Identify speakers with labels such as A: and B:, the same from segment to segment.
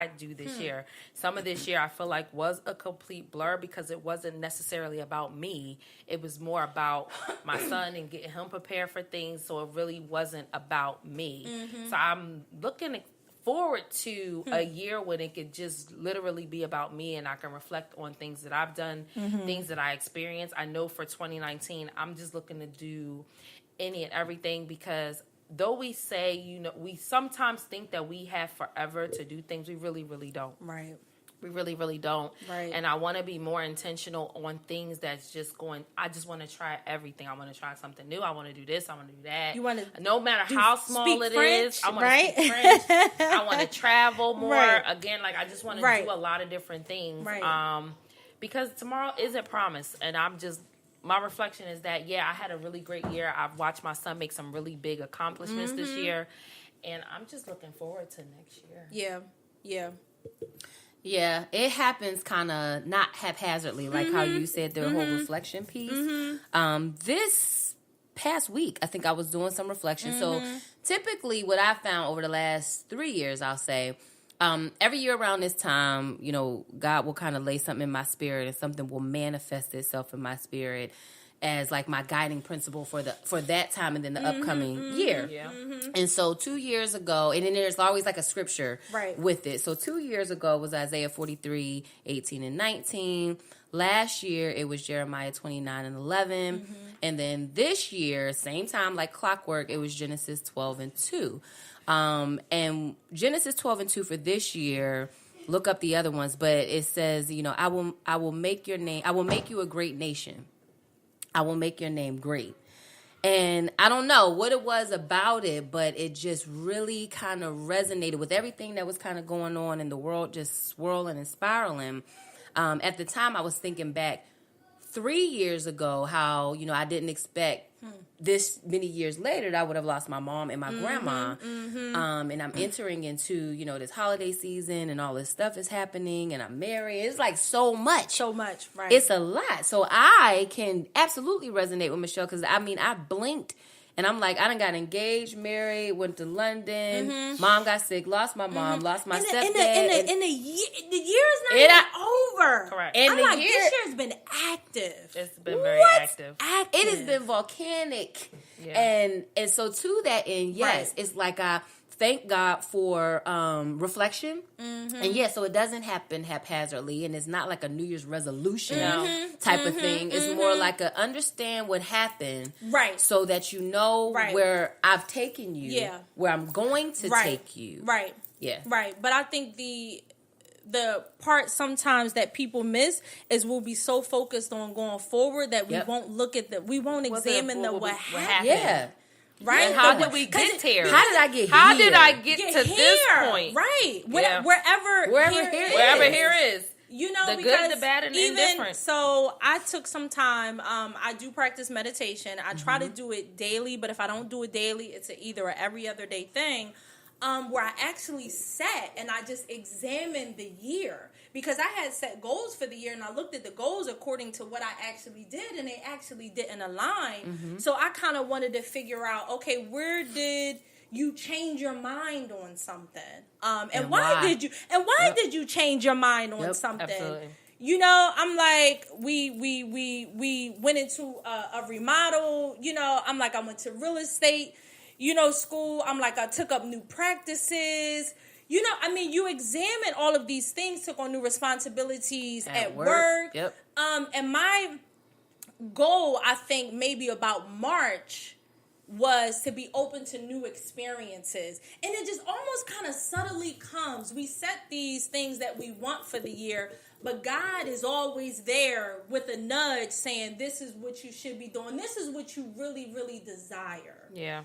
A: I do this year. Some of this year I feel like was a complete blur because it wasn't necessarily about me. It was more about my son and getting him prepared for things. So it really wasn't about me. So I'm looking forward to a year when it could just literally be about me and I can reflect on things that I've done, things that I experienced. I know for 2019, I'm just looking to do any and everything because though we say, we sometimes think that we have forever to do things, we really, really don't.
B: Right.
A: We really, really don't.
B: Right.
A: And I want to be more intentional on things that's just I just want to try everything. I want to try something new. I want to do this. I want to do that.
B: You want to
A: no matter how small it is. I want
B: right?
A: to speak French. I want to travel more.
B: Right.
A: Again, like I just want to
B: right.
A: do a lot of different things.
B: Right.
A: Because tomorrow isn't promised. And my reflection is that, I had a really great year. I've watched my son make some really big accomplishments this year. And I'm just looking forward to next year.
B: Yeah. Yeah.
C: Yeah, it happens kind of not haphazardly, like how you said the whole reflection piece. This past week, I think I was doing some reflection. So typically what I found over the last 3 years, I'll say, every year around this time, God will kind of lay something in my spirit and something will manifest itself in my spirit as like my guiding principle for that time and then the upcoming year.
A: Yeah.
C: And so 2 years ago, and then there's always like a scripture
B: right.
C: with it. So 2 years ago was Isaiah 43, 18 and 19. Last year, it was Jeremiah 29 and 11. And then this year, same time, like clockwork, it was Genesis 12 and 2. And Genesis 12 and 2 for this year, look up the other ones, but it says, I will make your name, I will make you a great nation. I will make your name great. And I don't know what it was about it, but it just really kind of resonated with everything that was kind of going on in the world, just swirling and spiraling. At the time, I was thinking back 3 years ago how, I didn't expect this many years later that I would have lost my mom and my grandma. And I'm entering into, this holiday season and all this stuff is happening and I'm married. It's like so much.
B: Right.
C: It's a lot. So I can absolutely resonate with Michelle because, I blinked and I'm like, I done got engaged, married, went to London. Mom got sick, lost my mom, lost my stepdad.
B: The year is not even over.
A: Correct.
C: And
B: this year's been active.
A: It's been very active.
C: It has been volcanic.
A: Yeah.
C: And so to that end, yes, it's like I thank God for reflection. And so it doesn't happen haphazardly and it's not like a New Year's resolution type of thing. It's more like a understand what happened.
B: Right.
C: So that where I've taken you, where I'm going to take you.
B: Right.
C: Yeah.
B: Right. But I think the part sometimes that people miss is we'll be so focused on going forward that we won't look at we won't examine what happened.
C: Yeah.
B: Right?
A: And how did we get here?
C: How did I get here?
A: How did I get to this point?
B: Right.
C: Yeah.
B: Wherever
A: here is. The good, the bad, and the indifferent.
B: So I took some time. I do practice meditation. I try to do it daily, but if I don't do it daily, it's either an every other day thing. Where I actually sat and I just examined the year because I had set goals for the year and I looked at the goals according to what I actually did and they actually didn't align. So I kind of wanted to figure out, okay, where did you change your mind on something? And why did you change your mind on something?
A: Absolutely.
B: I'm like, we went into a remodel, I'm like, I went to real estate, school. I'm like, I took up new practices. You examine all of these things, took on new responsibilities at work.
C: Yep.
B: And my goal, I think maybe about March, was to be open to new experiences. And it just almost kind of subtly comes. We set these things that we want for the year, but God is always there with a nudge saying, this is what you should be doing. This is what you really, really desire.
A: Yeah.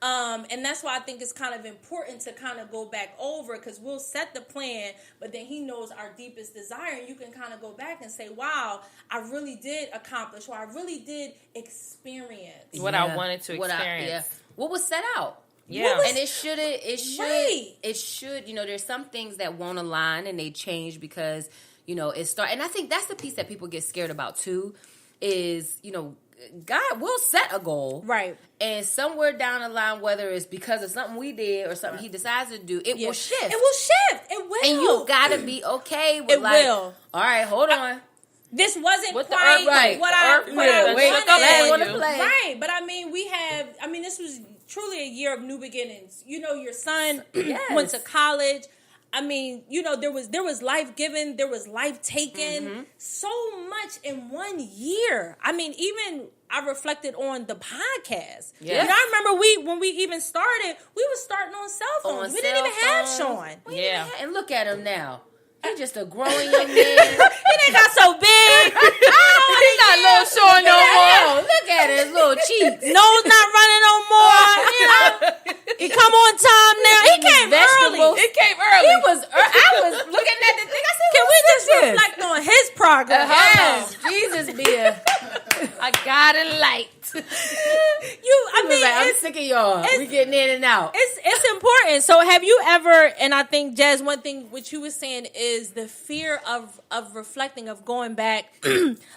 B: And that's why I think it's kind of important to kind of go back over because we'll set the plan, but then he knows our deepest desire. And you can kind of go back and say, wow, I really did accomplish or I really did experience
A: what I wanted to experience.
C: What was set out.
A: Yeah.
C: And it should, there's some things that won't align and they change because, and I think that's the piece that people get scared about too is, God will set a goal.
B: Right.
C: And somewhere down the line, whether it's because of something we did or something he decides to do, it will shift.
B: It will shift. It will.
C: And you gotta be okay with
B: It
C: like,
B: will.
C: all right, hold on.
B: This wasn't
A: With the
B: quite
A: earth- right.
B: what
A: The
B: I
A: earth-
B: what I
A: wake
B: wanted.
A: up on
C: wanna
A: you.
C: play.
B: Right, but I mean, this was truly a year of new beginnings. You know, your son went to college. I mean, you know, there was life given, there was life taken, so much in 1 year. I mean, even I reflected on the podcast.
A: Yes.
B: You know, I remember when we even started, we was starting on cell phones. We didn't even have Sean.
A: Yeah.
C: And look at him now. He's just a growing young man.
B: He didn't got so big.
A: He's not little Sean no more.
C: Look at his little cheeks.
B: Nose not running no more. You know, he come on time now. He came early.
C: Vegetables.
A: It came early.
C: I was looking at the thing. I said,
B: Can we just
C: this?
B: reflect on his progress?
C: Yes, Jesus be
A: I got it light.
B: I mean,
C: I'm
B: it's,
C: sick of y'all. We getting in and out.
B: it's important. So have you ever, and I think, Jazz, one thing which you were saying is the fear of reflecting, of going back.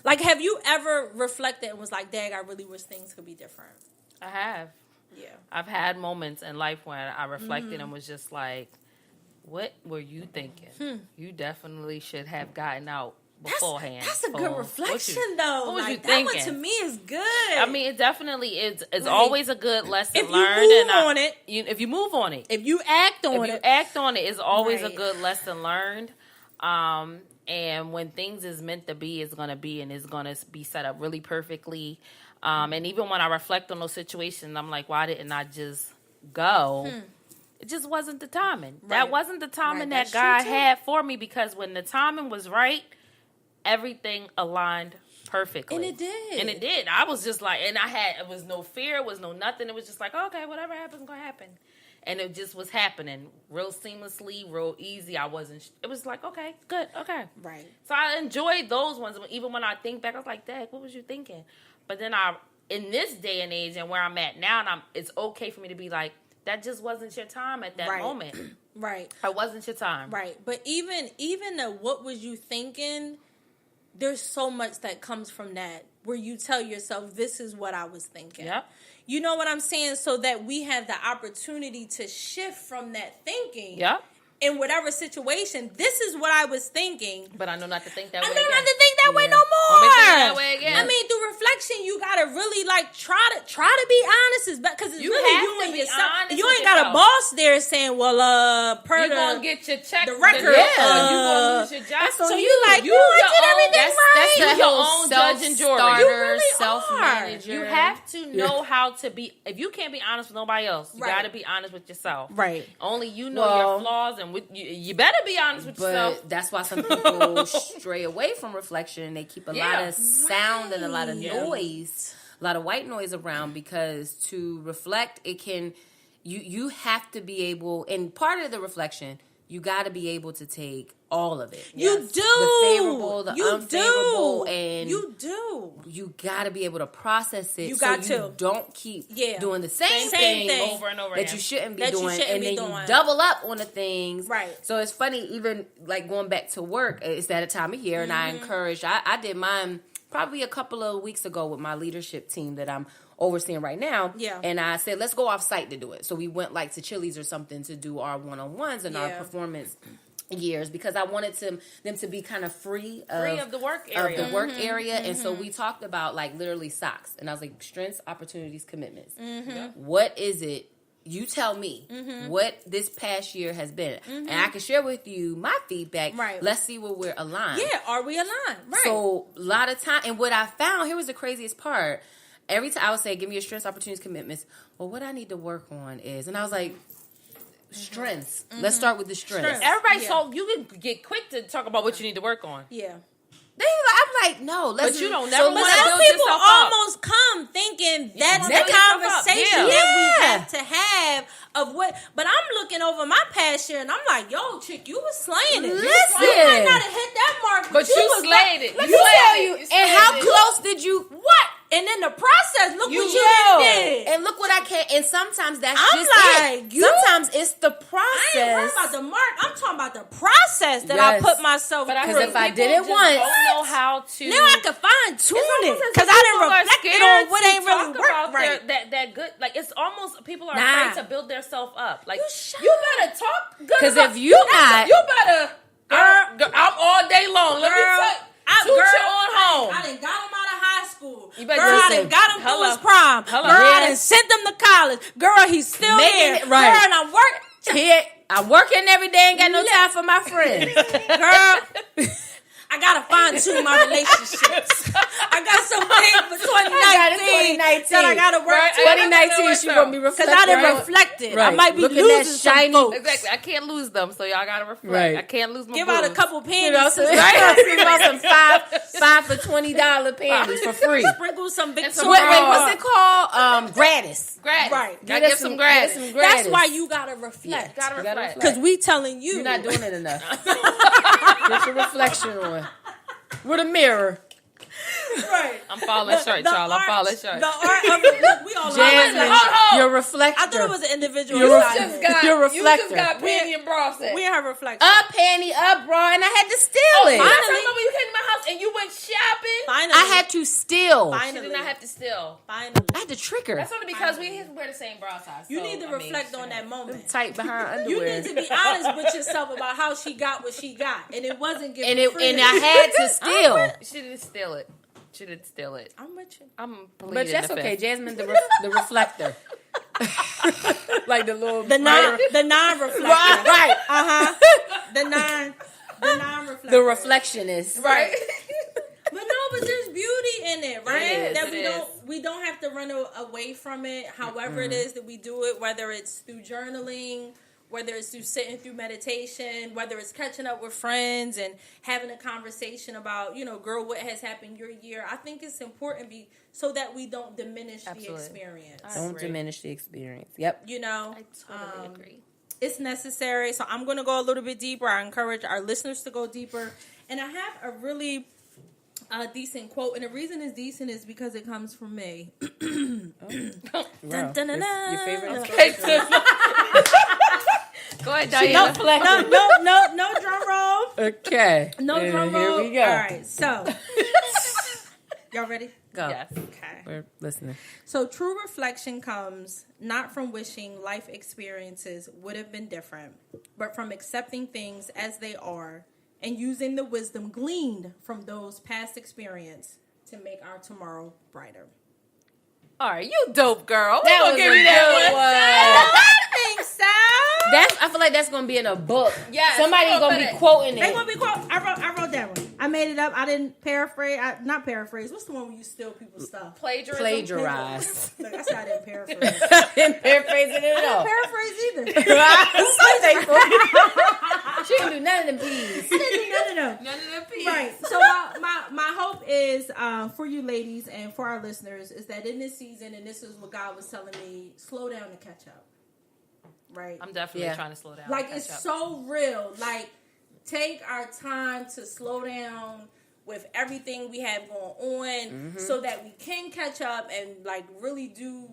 B: Like, have you ever reflected and was like, dang, I really wish things could be different?
A: I have.
B: Yeah.
A: I've had moments in life when I reflected and was just like, what were you thinking? You definitely should have gotten out beforehand.
B: That's a good
A: What
B: reflection,
A: you-
B: though.
A: What was
B: Like,
A: you
B: that
A: thinking?
B: one to me is good.
A: I mean, it definitely is. It's
B: Like,
A: always a good lesson
B: if you
A: learned.
B: move
A: and
B: on it.
A: if you move on it,
B: if you act on
A: if you
B: it,
A: act on it, it's always a
B: Right.
A: good lesson learned. And when things is meant to be, it's gonna be, and it's gonna be set up really perfectly. And even when I reflect on those situations, I'm like, why didn't I just go? It just wasn't the timing. That
B: Right.
A: wasn't the timing
B: Right,
A: that
B: that's true,
A: God
B: too.
A: had for me, because when the timing was right, everything aligned perfectly.
B: And it did.
A: And it did. I was just like, and it was no fear, it was no nothing. It was just like, okay, whatever happens, gonna happen. And it just was happening real seamlessly, real easy. It was like, okay, good, okay.
B: right.
A: So I enjoyed those ones. Even when I think back, I was like, Dad, what was you thinking? But then in this day and age and where I'm at now, and it's okay for me to be like, that just wasn't your time at that
B: Right.
A: moment.
B: Right.
A: It wasn't your time.
B: Right. But even the what was you thinking, there's so much that comes from that where you tell yourself, this is what I was thinking.
A: Yep.
B: You know what I'm saying? So that we have the opportunity to shift from that thinking.
A: Yep.
B: In whatever situation, this is what I was thinking.
A: But I know not to think that
B: I
A: way
B: don't
A: again.
B: have to think that way no
A: Don't
B: more.
A: make me think that way again.
B: I mean, through reflection, you gotta really like try to be honest, because it's
A: You
B: really
A: have
B: you
A: to
B: and
A: be
B: yourself.
A: honest
B: You
A: with
B: ain't got a
A: yourself.
B: boss there saying, "Well, per
A: You're
B: the
A: gonna get your check.
B: the record,
A: Yeah.
B: uh,
A: you gonna lose your job.
B: so you like,
A: you
B: I
A: your
B: did
A: own-
B: everything
A: that's-
B: right.
A: that's
C: the
A: You your
C: whole
A: own judge and jury.
C: self-starter,
B: You really are.
C: self-manager.
A: You have to know how to be. If you can't be honest with nobody else, you
B: Right.
A: got to be honest with yourself.
B: Right.
A: Only you know
C: Well,
A: your flaws, and you better be honest with yourself.
C: But that's why some people stray away from reflection and they keep a lot
A: Yeah.
C: of sound and a lot of
A: Yeah.
C: noise, a lot of white noise around, because to reflect, it can, you have to be able, and part of the reflection, you got to be able to take all of it.
B: You
A: Yes.
B: do.
C: The favorable, the
B: you
C: unfavorable,
B: do.
C: and
B: you do.
C: you got to be able to process it.
B: You
C: so
B: got
C: you
B: to.
C: don't keep
B: Yeah.
C: doing the same
B: Same
C: thing
B: thing.
A: Over and over
C: that
A: again.
C: you shouldn't be
B: That you
C: doing,
B: shouldn't
C: and
B: be
C: then
B: doing.
C: you double up on the things.
B: Right.
C: So it's funny, even like going back to work, it's that time of year, and I encouraged. I did mine probably a couple of weeks ago with my leadership team that I'm overseeing right now.
B: Yeah.
C: And I said, let's go off site to do it. So we went like to Chili's or something to do our one-on-ones and our
B: Yeah.
C: performance years, because I wanted them to be kind of free
A: of the work area.
C: of the work area. And so we talked about like literally socks, and I was like, strengths, opportunities, commitments. What is it? You tell me what this past year has been, and I can share with you my feedback.
B: Right.
C: Let's see where we're aligned.
B: Yeah. Are we aligned? Right.
C: So a lot of time, and what I found here was the craziest part. Every time I would say, "Give me your strengths, opportunities, commitments." Well, what I need to work on is, and I was like, strengths. Let's start with the strengths.
B: Strengths.
A: Everybody,
B: Yeah.
A: so you can get quick to talk about what you need to work on.
B: yeah.
C: I'm like, no, let's.
A: But you don't
C: so
A: never
C: let's
A: wanna
B: Some
A: build
B: people
A: yourself up.
B: almost come thinking that's
A: wanna
B: the
A: build yourself up.
B: conversation
A: Yeah.
B: that we
C: Yeah.
B: have to have of what. But I'm looking over my past year and I'm like, yo, chick, you was slaying it.
C: Listen.
B: You might not have hit that mark,
A: But you
B: was
A: slayed it.
B: Let
A: You
B: me
A: slayed
B: tell
A: it.
B: you.
A: You
C: And
A: slayed
C: how
A: it.
C: close did you? What?
B: And in the process, look what you
C: know.
B: did.
C: And look what I can. And sometimes that's
B: I'm
C: just
B: like,
C: it.
B: you-
C: Sometimes it's the
B: I ain't worried
C: process.
B: about the mark. I'm talking about the process that I
C: Yes.
B: put myself
A: But I
B: through.
C: Because
A: think
C: if I
A: people
C: did it
A: just
C: once-
A: don't know how to.
B: Now I can fine tune it
A: almost as
B: because
A: if
B: I didn't
A: people are
B: reflect it
A: scared
B: on what
A: to
B: ain't really
A: talk
B: work
A: about
B: right.
A: that good. Like it's almost people are
B: Nah.
A: afraid to build themselves up. Like
B: You shut
A: you
B: up.
A: better talk good.
C: 'Cause
A: about-
C: if you not-
A: you better. Girl, I'm all day long. Let me toot you on home.
B: I done got him out of high school.
A: You better
B: Girl, I
C: listen.
B: done got him through
A: Hello.
B: his prom.
A: Hello.
B: Girl, I
C: Yeah.
B: done sent him to college. Girl, he's still
C: Making
B: here.
C: it right.
B: Girl, and I'm working.
C: Here, I'm working every day. Ain't got no time for my friends.
B: Girl, I gotta fine tune my relationships. I got some things for 2019 that I gotta work
A: Right,
B: to.
C: 2019, she gonna be
B: Because
C: reflecting.
B: I didn't
C: right?
B: reflect it. I
C: Right.
B: might be
C: Looking
B: losing
C: that
B: some
C: shiny-
B: folks.
A: Exactly. I can't lose them, so y'all gotta reflect.
C: Right.
A: I can't lose my
B: Give out a
A: booze.
B: couple
C: You know,
B: pennies.
C: so you want some five for $20 panties for free.
B: Sprinkle some
A: And
B: Victoria.
A: some
C: Wait,
A: raw.
C: what's it called? Gratis.
A: Gratis.
B: Right.
A: Gotta give some gratis.
C: Get some
B: That's
C: gratis.
B: why you gotta reflect.
C: Yeah.
A: Gotta
C: You gotta
A: reflect.
B: Because we telling you.
C: You're not doing it enough. Get your reflection on. With a mirror.
B: right.
A: I'm falling short, y'all. I'm falling short.
B: The art of it. Look, we all
C: Jasmine,
A: Hold on.
C: your reflector.
B: I thought it was an individual.
C: You're
B: assignment.
C: Your reflector.
A: You just got panty and bra set.
B: We in her reflection.
C: a panty, a bra, and I had to steal it.
A: I
B: Finally.
A: remember you came to my house and you went shopping.
B: Finally.
C: I had to steal.
B: Finally.
A: She did not have to steal.
B: Finally.
C: I had to trick her.
A: That's only because we wear the same bra size.
B: You
A: so,
B: need to
A: I mean,
B: reflect on
A: shit.
B: that moment.
C: Tight behind
B: You
C: underwear.
B: need to be honest with yourself about how she got what she got, and it wasn't given
C: and
B: freely.
C: I had to steal.
A: She didn't steal it. She didn't steal it.
B: I'm with you.
A: I'm pleading
C: But that's
A: the
C: okay.
A: fifth.
C: Jasmine, the reflector. like the little
B: The non-reflector.
C: right.
B: The non-reflector.
C: The reflectionist.
A: Right.
B: But there's beauty in it, right?
A: It is,
B: that
A: it
B: we don't have to run away from it. However it is that we do it, whether it's through journaling, whether it's through sitting through meditation, whether it's catching up with friends and having a conversation about, girl, what has happened your year. I think it's important so that we don't diminish the
A: Absolutely.
B: experience.
C: Don't diminish the experience. Yep.
A: I totally agree.
B: It's necessary. So I'm going to go a little bit deeper. I encourage our listeners to go deeper. And I have a really decent quote. And the reason it's decent is because it comes from me.
C: Wow.
B: Dun, dun, dun, dun.
C: Your favorite
A: Okay, go ahead, Diana.
B: No drum roll.
C: Okay.
B: No drum roll.
C: Here we go.
B: All right. So, y'all ready?
C: Go.
A: Yes.
B: Okay.
C: We're listening.
B: So true reflection comes not from wishing life experiences would have been different, but from accepting things as they are and using the wisdom gleaned from those past experience to make our tomorrow brighter.
A: All right, you dope girl.
C: That was
A: give me that one.
B: Thanks, Sal.
C: I feel like that's gonna be in a book.
A: Yes,
C: Somebody
A: we're
C: gonna
A: gonna
C: be
A: put it.
C: quoting
B: They
C: it.
B: gonna be quote. I wrote that one. I made it up. I didn't paraphrase. Not paraphrase. What's the one where you steal people's stuff?
A: Plagiarism.
C: Plagiarize.
B: Look, I said I didn't paraphrase.
C: Didn't paraphrase it at all.
B: Paraphrase either.
C: She didn't do none of them peas.
B: I didn't do none of them.
A: None of the peas.
B: Right. So my hope is for you ladies and for our listeners is that in this season, and this is what God was telling me, slow down and catch up. Right.
A: I'm definitely
C: Yeah.
A: trying to slow down.
B: Like
A: catch
B: it's
A: up.
B: so real. Like take our time to slow down with everything we have going on so that we can catch up and like really do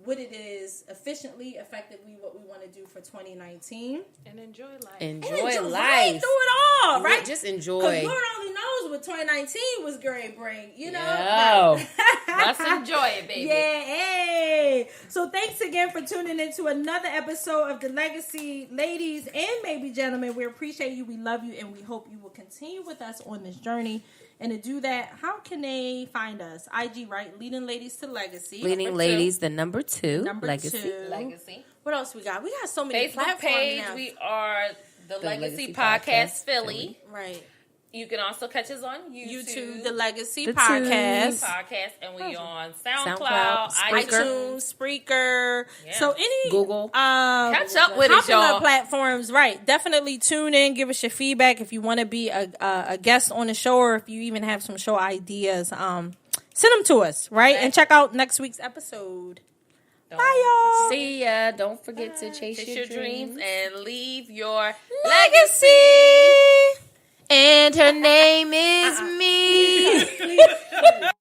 B: what it is efficiently, effectively, what we want to do for 2019.
A: and enjoy life.
C: Enjoy
B: Right
C: life.
B: through it all, right?
C: Just
B: Because
C: enjoy.
B: Lord only knows what 2019 was going to bring, you know?
C: Yeah.
A: Let's enjoy it, baby.
B: Yeah, hey. So thanks again for tuning into another episode of The Legacy. Ladies and maybe gentlemen, we appreciate you, we love you, and we hope you will continue with us on this journey. And to do that, how can they find us? IG, right? Leading Ladies to Legacy.
C: Leading
A: Number
C: ladies, the number two.
B: Number
C: legacy.
B: 2.
A: Legacy.
B: What else we got? We got so many
A: Facebook
B: platforms
A: page,
B: now.
A: we are the
C: Legacy
A: Legacy Podcast
C: Podcast
A: Philly.
B: Right.
A: You can also catch us on
B: YouTube, The Legacy
C: The
B: Podcast.
A: Podcast, and we on
C: SoundCloud,
A: SoundCloud,
B: iTunes, Spreaker.
A: Yeah.
B: So any
C: Google.
A: Catch up with us,
B: popular
A: y'all.
B: platforms, right? Definitely tune in. Give us your feedback if you want to be a guest on the show, or if you even have some show ideas. Send them to us, right? And check out next week's episode. Bye, y'all.
C: See ya. Don't forget to chase
A: Chase
C: your
A: your dreams
C: dreams.
A: and leave your
B: Legacy.
C: And her name is me.
B: Please.